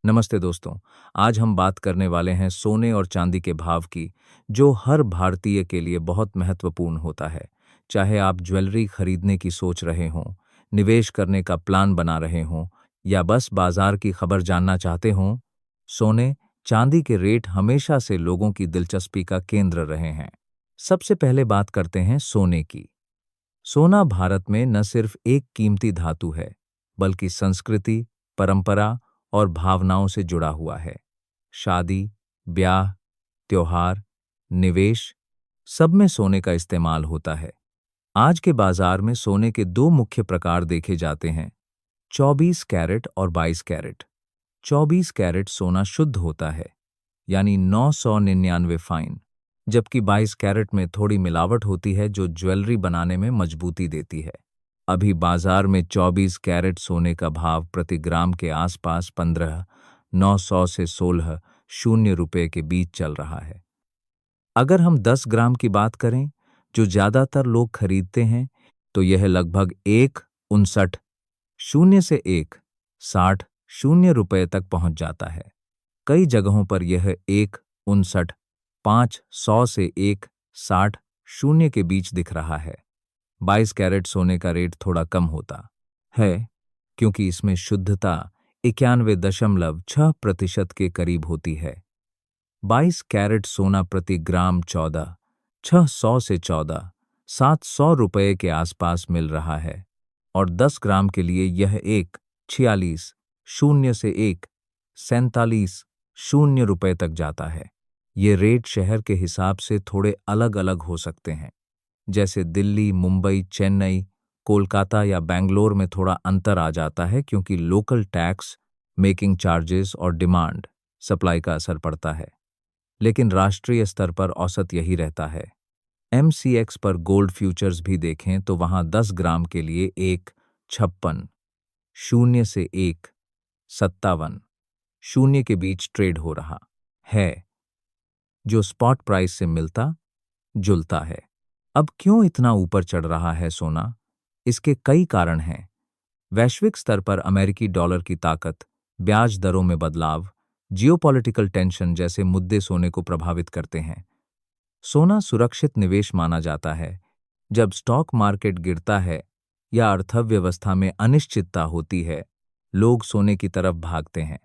नमस्ते दोस्तों। आज हम बात करने वाले हैं सोने और चांदी के भाव की, जो हर भारतीय के लिए बहुत महत्वपूर्ण होता है। चाहे आप ज्वेलरी खरीदने की सोच रहे हों, निवेश करने का प्लान बना रहे हों या बस बाजार की खबर जानना चाहते हों, सोने चांदी के रेट हमेशा से लोगों की दिलचस्पी का केंद्र रहे हैं। सबसे पहले बात करते हैं सोने की। सोना भारत में न सिर्फ एक कीमती धातु है, बल्कि संस्कृति, परंपरा और भावनाओं से जुड़ा हुआ है। शादी, ब्याह, त्योहार, निवेश, सब में सोने का इस्तेमाल होता है। आज के बाजार में सोने के दो मुख्य प्रकार देखे जाते हैं: 24 कैरेट और 22 कैरेट। 24 कैरेट सोना शुद्ध होता है, यानी 999 फाइन, जबकि 22 कैरेट में थोड़ी मिलावट होती है जो ज्वेलरी बनाने में मजबूती देती है। अभी बाजार में 24 कैरेट सोने का भाव प्रति ग्राम के आसपास 15,900 से 16,000 के बीच चल रहा है। अगर हम 10 ग्राम की बात करें, जो ज्यादातर लोग खरीदते हैं, तो यह लगभग 1,59 शून्य से 1,60 तक पहुंच जाता है। कई जगहों पर यह 1,59,500 से 1,60 के बीच दिख रहा है। 22 कैरेट सोने का रेट थोड़ा कम होता है, क्योंकि इसमें शुद्धता 91.6% के करीब होती है। 22 कैरेट सोना प्रति ग्राम 14,600 से 14,700 के आसपास मिल रहा है, और 10 ग्राम के लिए यह 1,46 से 1,47 तक जाता है। ये रेट शहर के हिसाब से थोड़े अलग-अलग हो सकते हैं। जैसे दिल्ली, मुंबई, चेन्नई, कोलकाता या बेंगलोर में थोड़ा अंतर आ जाता है, क्योंकि लोकल टैक्स, मेकिंग चार्जेस और डिमांड सप्लाई का असर पड़ता है। लेकिन राष्ट्रीय स्तर पर औसत यही रहता है। MCX पर गोल्ड फ्यूचर्स भी देखें तो वहां 10 ग्राम के लिए 1,56 से 1,57 के बीच ट्रेड हो रहा है, जो स्पॉट प्राइस से मिलता जुलता है। अब क्यों इतना ऊपर चढ़ रहा है सोना? इसके कई कारण हैं। वैश्विक स्तर पर अमेरिकी डॉलर की ताकत, ब्याज दरों में बदलाव, जियोपॉलिटिकल टेंशन जैसे मुद्दे सोने को प्रभावित करते हैं। सोना सुरक्षित निवेश माना जाता है। जब स्टॉक मार्केट गिरता है या अर्थव्यवस्था में अनिश्चितता होती है, लोग सोने की तरफ भागते हैं।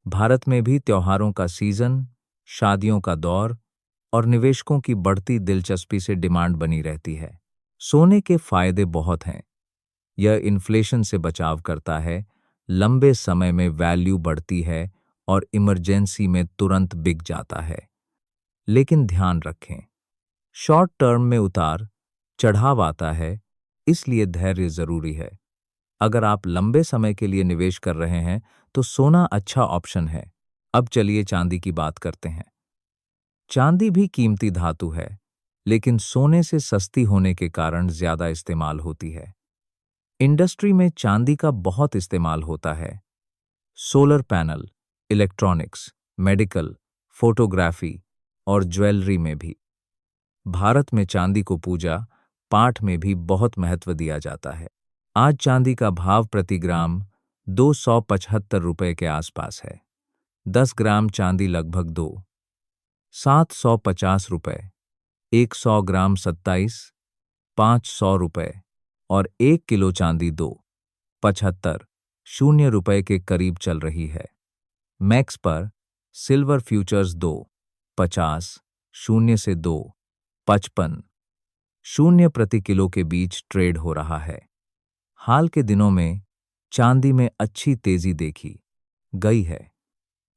भारत में भी त्योहारों का सीजन, शादियों का दौर और निवेशकों की बढ़ती दिलचस्पी से डिमांड बनी रहती है। सोने के फायदे बहुत हैं। यह इन्फ्लेशन से बचाव करता है, लंबे समय में वैल्यू बढ़ती है और इमरजेंसी में तुरंत बिक जाता है। लेकिन ध्यान रखें, शॉर्ट टर्म में उतार चढ़ाव आता है, इसलिए धैर्य जरूरी है। अगर आप लंबे समय के लिए निवेश कर रहे हैं, तो सोना अच्छा ऑप्शन है। अब चलिए चांदी की बात करते हैं। चांदी भी कीमती धातु है, लेकिन सोने से सस्ती होने के कारण ज्यादा इस्तेमाल होती है। इंडस्ट्री में चांदी का बहुत इस्तेमाल होता है। Solar panel, electronics, medical, photography और ज्वेलरी में भी। भारत में चांदी को पूजा पाठ में भी बहुत महत्व दिया जाता है। आज चांदी का भाव प्रति ग्राम 275 के आसपास है। 10 ग्राम चांदी लगभग 2,750, 100 ग्राम 27,500 और 1 किलो चांदी 2,75 के करीब चल रही है। मैक्स पर सिल्वर फ्यूचर्स 2,50 से 2,55 प्रति किलो के बीच ट्रेड हो रहा है। हाल के दिनों में चांदी में अच्छी तेजी देखी गई है,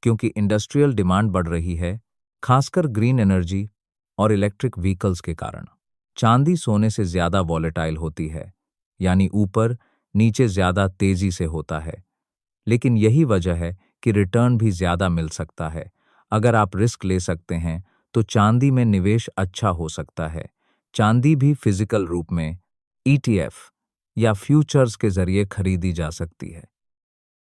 क्योंकि इंडस्ट्रियल डिमांड बढ़ रही है, खासकर ग्रीन एनर्जी और इलेक्ट्रिक व्हीकल्स के कारण। चांदी सोने से ज्यादा वॉलेटाइल होती है, यानी ऊपर नीचे ज्यादा तेजी से होता है। लेकिन यही वजह है कि रिटर्न भी ज्यादा मिल सकता है। अगर आप रिस्क ले सकते हैं, तो चांदी में निवेश अच्छा हो सकता है। चांदी भी फिजिकल रूप में ETF या फ्यूचर्स के जरिए खरीदी जा सकती है।